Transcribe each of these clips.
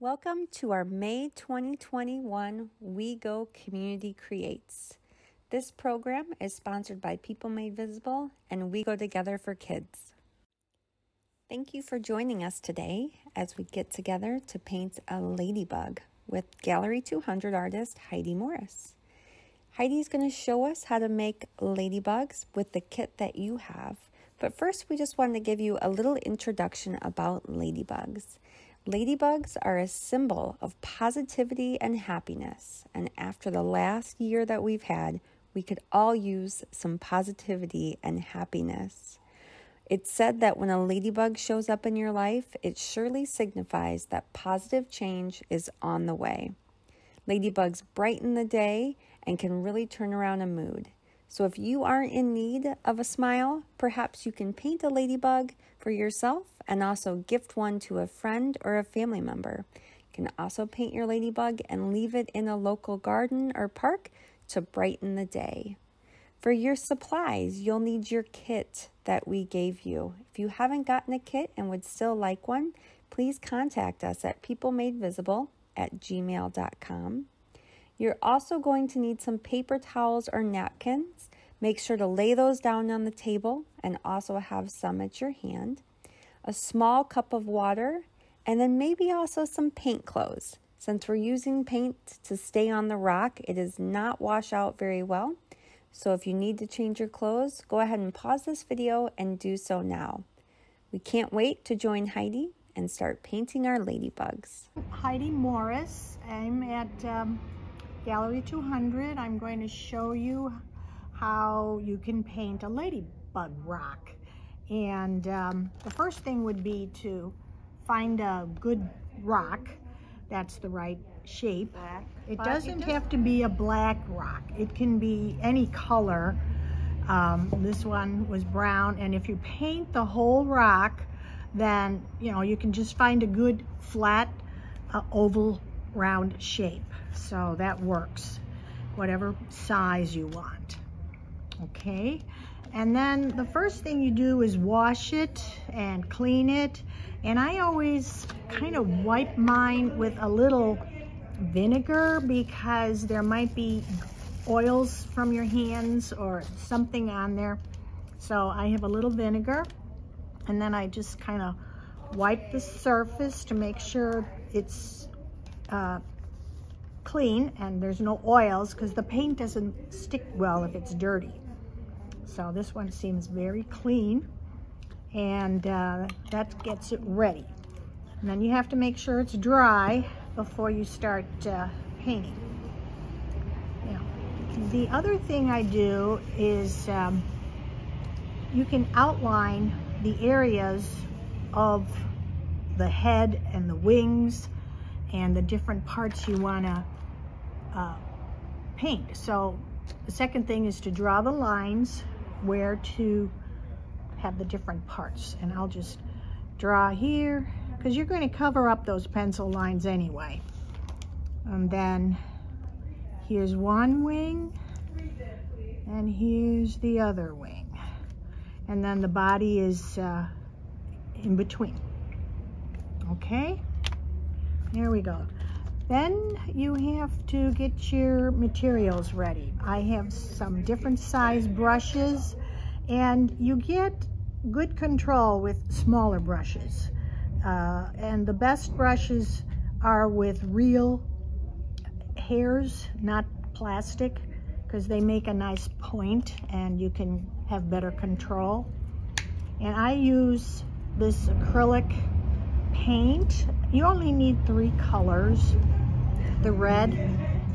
Welcome to our May 2021 WeGo Community Creates. This program is sponsored by People Made Visible and We Go Together for Kids. Thank you for joining us today as we get together to paint a ladybug with Gallery 200 artist Heidi Morris. Heidi's going to show us how to make ladybugs with the kit that you have. But first, we just wanted to give you a little introduction about ladybugs. Ladybugs are a symbol of positivity and happiness, and after the last year that we've had, we could all use some positivity and happiness. It's said that when a ladybug shows up in your life, it surely signifies that positive change is on the way. Ladybugs brighten the day and can really turn around a mood. So if you aren't in need of a smile, perhaps you can paint a ladybug for yourself and also gift one to a friend or a family member. You can also paint your ladybug and leave it in a local garden or park to brighten the day. For your supplies, you'll need your kit that we gave you. If you haven't gotten a kit and would still like one, please contact us at peoplemadevisible@gmail.com. You're also going to need some paper towels or napkins. Make sure to lay those down on the table and also have some at your hand. A small cup of water, and then maybe also some paint clothes. Since we're using paint to stay on the rock, it does not wash out very well. So if you need to change your clothes, go ahead and pause this video and do so now. We can't wait to join Heidi and start painting our ladybugs. Heidi Morris. I'm at Gallery 200. I'm going to show you how you can paint a ladybug rock. And the first thing would be to find a good rock that's the right shape. It doesn't have to be a black rock. It can be any color. This one was brown, and if you paint the whole rock, then you can just find a good flat oval round shape. So that works, whatever size you want. Okay, and then the first thing you do is wash it and clean it. And I always kind of wipe mine with a little vinegar because there might be oils from your hands or something on there. So I have a little vinegar, and then I just kind of wipe the surface to make sure it's clean and there's no oils, because the paint doesn't stick well if it's dirty. So this one seems very clean, and that gets it ready. And then you have to make sure it's dry before you start painting. The other thing I do is you can outline the areas of the head and the wings and the different parts you want to paint. So the second thing is to draw the lines where to have the different parts. And I'll just draw here because you're going to cover up those pencil lines anyway. And then here's one wing and here's the other wing. And then the body is in between. Okay, there we go. Then you have to get your materials ready. I have some different size brushes, and you get good control with smaller brushes. And the best brushes are with real hairs, not plastic, because they make a nice point and you can have better control. And I use this acrylic paint. You only need 3 colors: the red,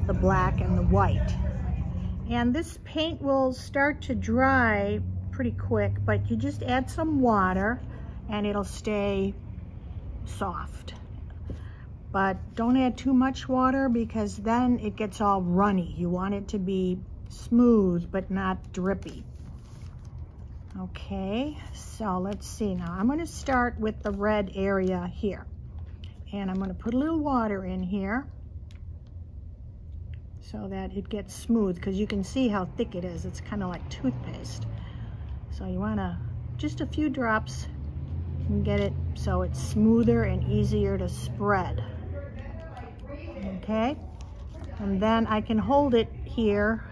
the black, and the white. And this paint will start to dry pretty quick, but you just add some water and it'll stay soft. But don't add too much water because then it gets all runny. You want it to be smooth but not drippy. Okay, so let's see now. I'm going to start with the red area here. And I'm going to put a little water in here so that it gets smooth, because you can see how thick it is. It's kind of like toothpaste. So you want to, just a few drops, and get it so it's smoother and easier to spread. Okay, and then I can hold it here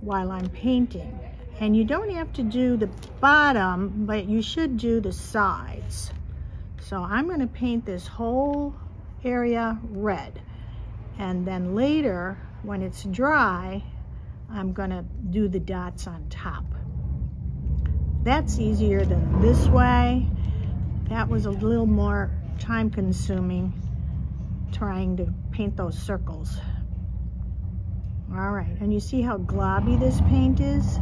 while I'm painting. And you don't have to do the bottom, but you should do the sides. So I'm going to paint this whole area red, and then later when it's dry I'm going to do the dots on top. That's easier than this way. That was a little more time consuming trying to paint those circles. All right, and you see how globby this paint is?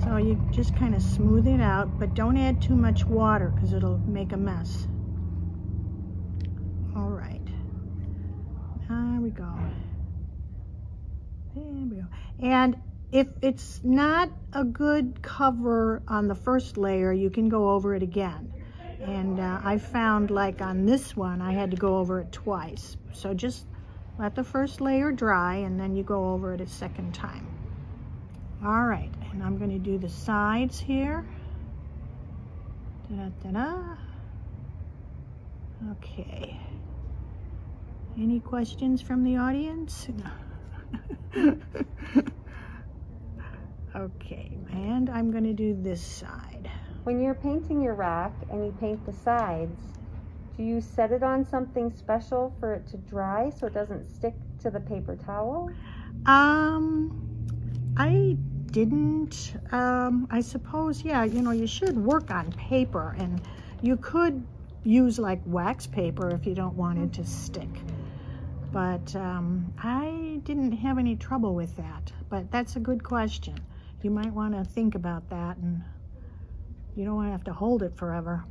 So you just kind of smooth it out, but don't add too much water because it'll make a mess. All right, there we go. There we go. And if it's not a good cover on the first layer, you can go over it again. And I found, like on this one, I had to go over it twice. So just let the first layer dry and then you go over it a second time. All right, and I'm going to do the sides here. Da-da-da-da. Okay. Any questions from the audience? No. Okay, and I'm going to do this side. When you're painting your rack and you paint the sides, do you set it on something special for it to dry so it doesn't stick to the paper towel? I didn't. I suppose, yeah, you know, you should work on paper, and you could use like wax paper if you don't want it to stick. But I didn't have any trouble with that. But that's a good question. You might want to think about that, and you don't want to have to hold it forever.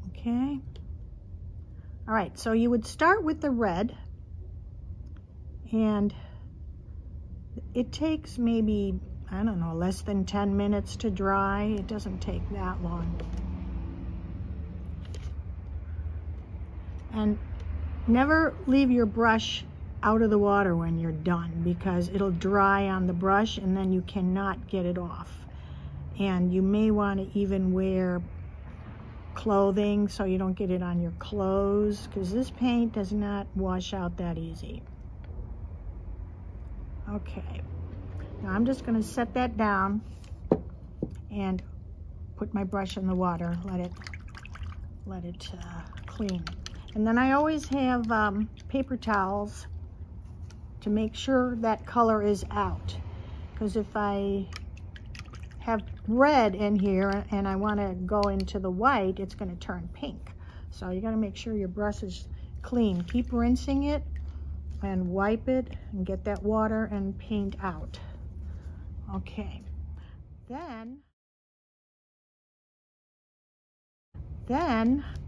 Okay. All right, so you would start with the red, and it takes maybe, I don't know, less than 10 minutes to dry. It doesn't take that long. And never leave your brush out of the water when you're done, because it'll dry on the brush and then you cannot get it off. And you may want to even wear clothing so you don't get it on your clothes, because this paint does not wash out that easy. Okay, now I'm just going to set that down and put my brush in the water, let it clean. And then I always have paper towels to make sure that color is out, because if I have red in here and I want to go into the white, it's going to turn pink. So you got to make sure your brush is clean. Keep rinsing it and wipe it and get that water and paint out. Okay, then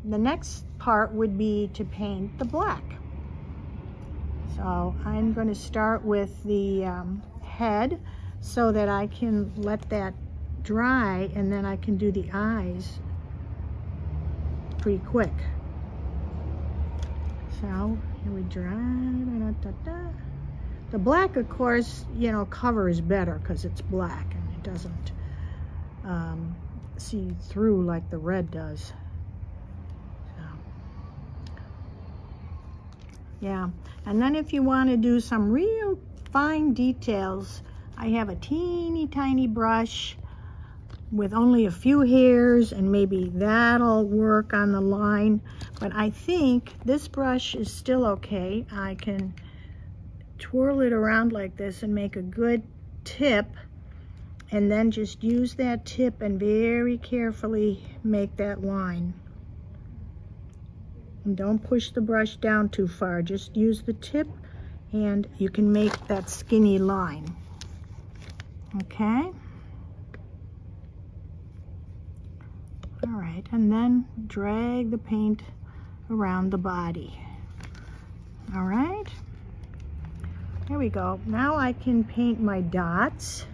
the next part would be to paint the black. So I'm going to start with the head so that I can let that dry, and then I can do the eyes pretty quick. So here we dry. The black, of course, you know, covers better because it's black and it doesn't see through like the red does. Yeah, and then if you want to do some real fine details, I have a teeny tiny brush with only a few hairs, and maybe that'll work on the line. But I think this brush is still okay. I can twirl it around like this and make a good tip, and then just use that tip and very carefully make that line. And don't push the brush down too far, just use the tip and you can make that skinny line. Okay? All right, and then drag the paint around the body. All right, there we go. Now I can paint my dots.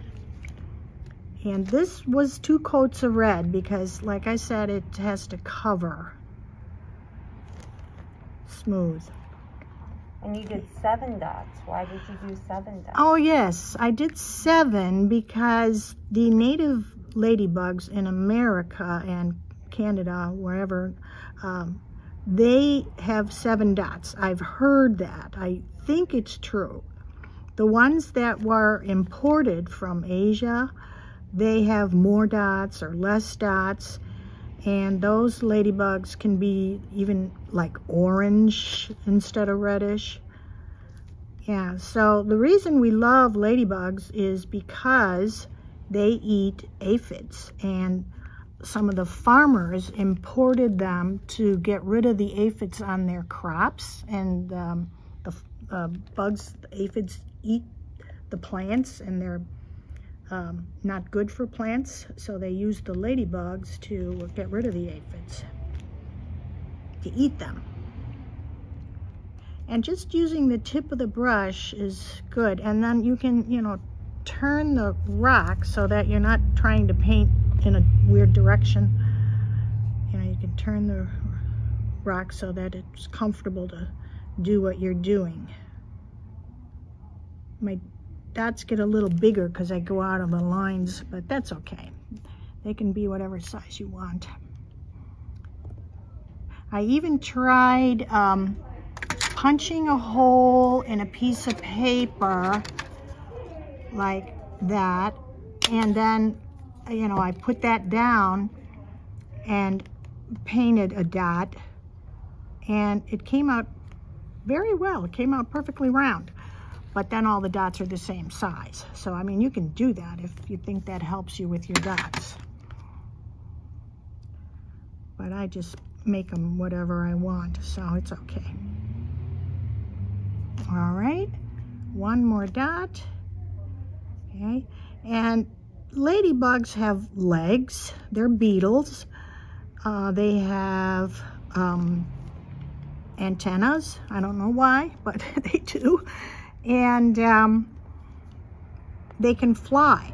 And this was 2 coats of red because, like I said, it has to cover. Smooth. And you did 7 dots. Why did you do 7 dots? Oh yes, I did 7 because the native ladybugs in America and Canada, wherever, they have 7 dots. I've heard that. I think it's true. The ones that were imported from Asia, they have more dots or less dots, and those ladybugs can be even like orange instead of reddish. Yeah, so the reason we love ladybugs is because they eat aphids, and some of the farmers imported them to get rid of the aphids on their crops, and the aphids eat the plants, and they're not good for plants, so they use the ladybugs to get rid of the aphids, to eat them. And just using the tip of the brush is good, and then you can, you know, turn the rock so that you're not trying to paint in a weird direction. You know, you can turn the rock so that it's comfortable to do what you're doing. My dots get a little bigger because I go out of the lines, but that's okay. They can be whatever size you want. I even tried punching a hole in a piece of paper like that, and then, you know, I put that down and painted a dot, and it came out very well. It came out perfectly round, but then all the dots are the same size. So, I mean, you can do that if you think that helps you with your dots. But I just make them whatever I want, so it's okay. All right, one more dot. Okay, and ladybugs have legs. They're beetles. They have antennas. I don't know why, but they do. And they can fly.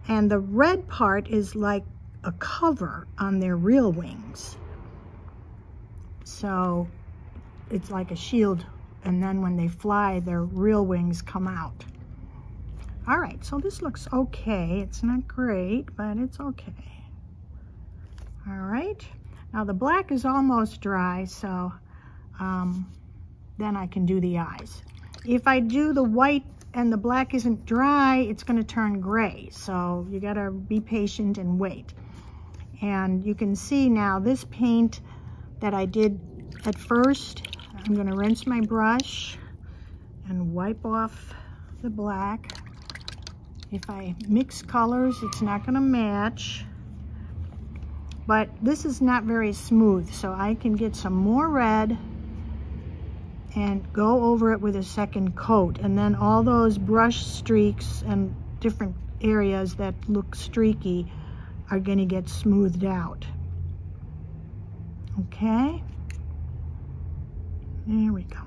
And the red part is like a cover on their real wings. So it's like a shield, and then when they fly, their real wings come out. All right, so this looks okay. It's not great, but it's okay. All right, now the black is almost dry, so then I can do the eyes. If I do the white and the black isn't dry, it's going to turn gray, so you got to be patient and wait. And you can see now this paint that I did at first, I'm going to rinse my brush and wipe off the black. If I mix colors, it's not going to match. But this is not very smooth, so I can get some more red and go over it with a second coat. And then all those brush streaks and different areas that look streaky are going to get smoothed out. Okay? There we go.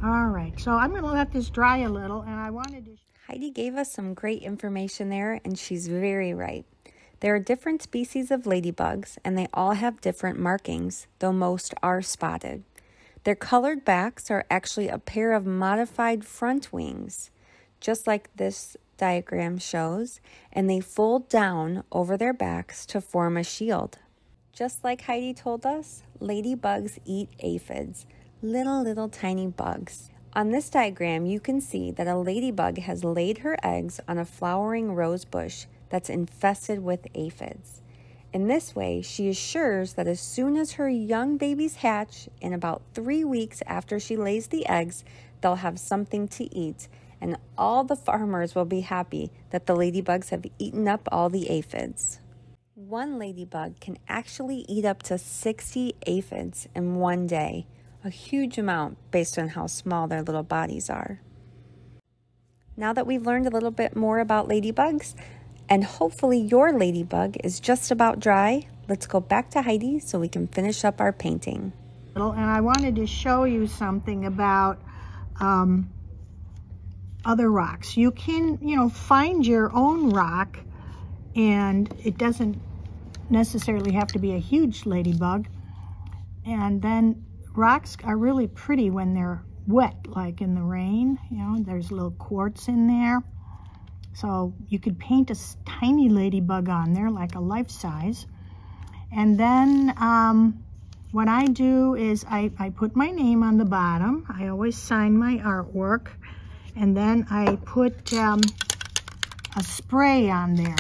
All right, so I'm going to let this dry a little, and I wanted to... Heidi gave us some great information there, and she's very right. There are different species of ladybugs, and they all have different markings, though most are spotted. Their colored backs are actually a pair of modified front wings, just like this diagram shows, and they fold down over their backs to form a shield. Just like Heidi told us, ladybugs eat aphids, little tiny bugs. On this diagram, you can see that a ladybug has laid her eggs on a flowering rose bush that's infested with aphids. In this way, she assures that as soon as her young babies hatch, in about 3 weeks after she lays the eggs, they'll have something to eat, and all the farmers will be happy that the ladybugs have eaten up all the aphids. One ladybug can actually eat up to 60 aphids in one day, a huge amount based on how small their little bodies are. Now that we've learned a little bit more about ladybugs, and hopefully your ladybug is just about dry, let's go back to Heidi so we can finish up our painting. And I wanted to show you something about other rocks. You can, find your own rock, and it doesn't necessarily have to be a huge ladybug. And then rocks are really pretty when they're wet, like in the rain. There's little quartz in there. So you could paint a tiny ladybug on there, like a life size. And then what I do is I put my name on the bottom. I always sign my artwork. And then I put a spray on there.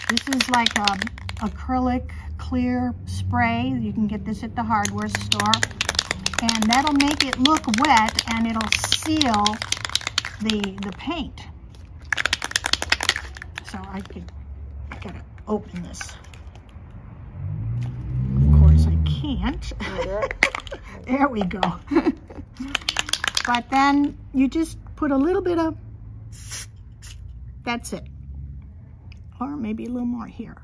This is like a acrylic clear spray. You can get this at the hardware store. And that'll make it look wet, and it'll seal the paint. So I gotta open this. Of course I can't. There we go. But then you just put a little bit of, that's it. Or maybe a little more here.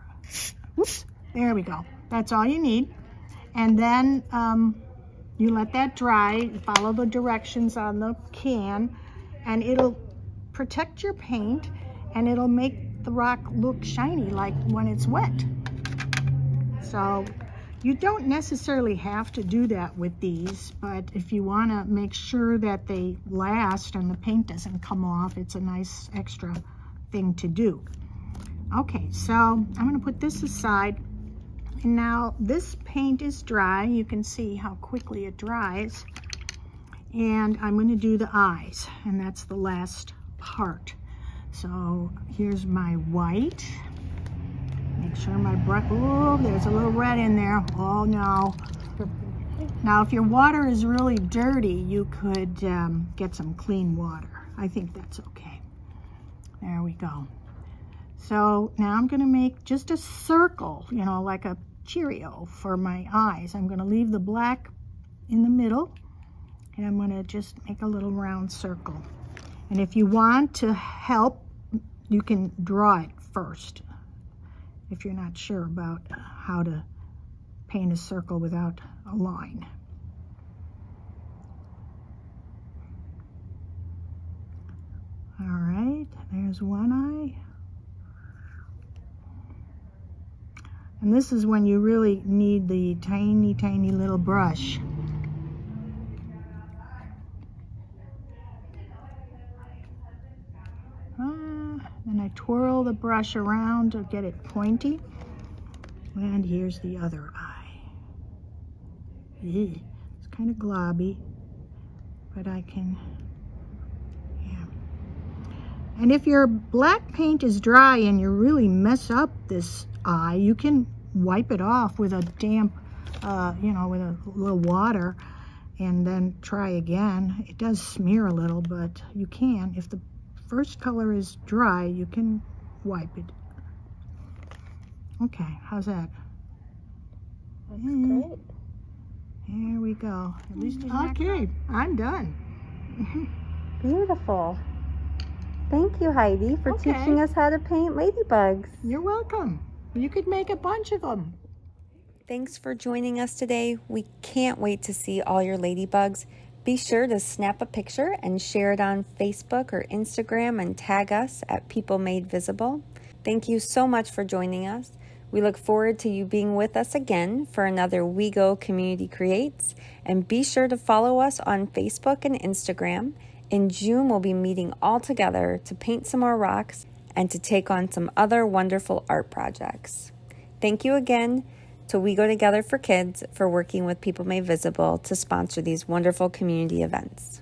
Whoops, there we go. That's all you need. And then you let that dry, follow the directions on the can, and it'll protect your paint, and it'll make the rock look shiny like when it's wet. So you don't necessarily have to do that with these, but if you want to make sure that they last and the paint doesn't come off, it's a nice extra thing to do. Okay, so I'm going to put this aside. And now this paint is dry. You can see how quickly it dries. And I'm going to do the eyes, and that's the last part. So here's my white. Make sure my brush, oh, there's a little red in there. Oh no. Now if your water is really dirty, you could get some clean water. I think that's okay. There we go. So now I'm going to make just a circle, you know, like a Cheerio for my eyes. I'm going to leave the black in the middle, and I'm going to just make a little round circle. And if you want to help, you can draw it first if you're not sure about how to paint a circle without a line. All right, there's one eye. And this is when you really need the tiny, tiny little brush. Then I twirl the brush around to get it pointy. And here's the other eye. It's kind of globby, but I can, yeah. And if your black paint is dry and you really mess up this eye, you can wipe it off with a damp, you know, with a little water, and then try again. It does smear a little, but you can. If the first color is dry, you can wipe it. Okay, how's that? That's great. Here we go. At least it's okay, I'm done. Beautiful. Thank you, Heidi, for teaching us how to paint ladybugs. You're welcome. You could make a bunch of them. Thanks for joining us today. We can't wait to see all your ladybugs. Be sure to snap a picture and share it on Facebook or Instagram and tag us at People Made Visible. Thank you so much for joining us. We look forward to you being with us again for another WeGo Community Creates. And be sure to follow us on Facebook and Instagram. In June, we'll be meeting all together to paint some more rocks and to take on some other wonderful art projects. Thank you again to WeGo Together for Kids for working with People Made Visible to sponsor these wonderful community events.